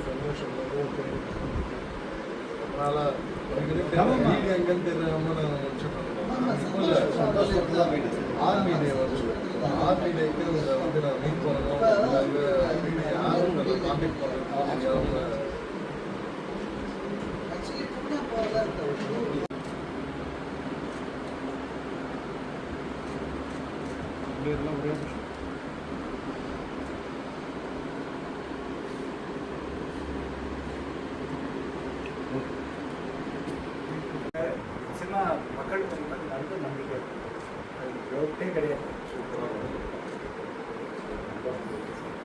சந்தோஷம் அதனால் எங்கன்னு தெரியாமல் நான் நினச்சிட்டு ஆர்மி டே வருது ஆர்மி டேக்கு வந்து நான் மீட் பண்ணணும் யாரும் நல்லா கான்டாக்ட் பண்ணணும் சினிமா மக்களுக்கு நல்ல நம்பிக்கை அது கிடையாது.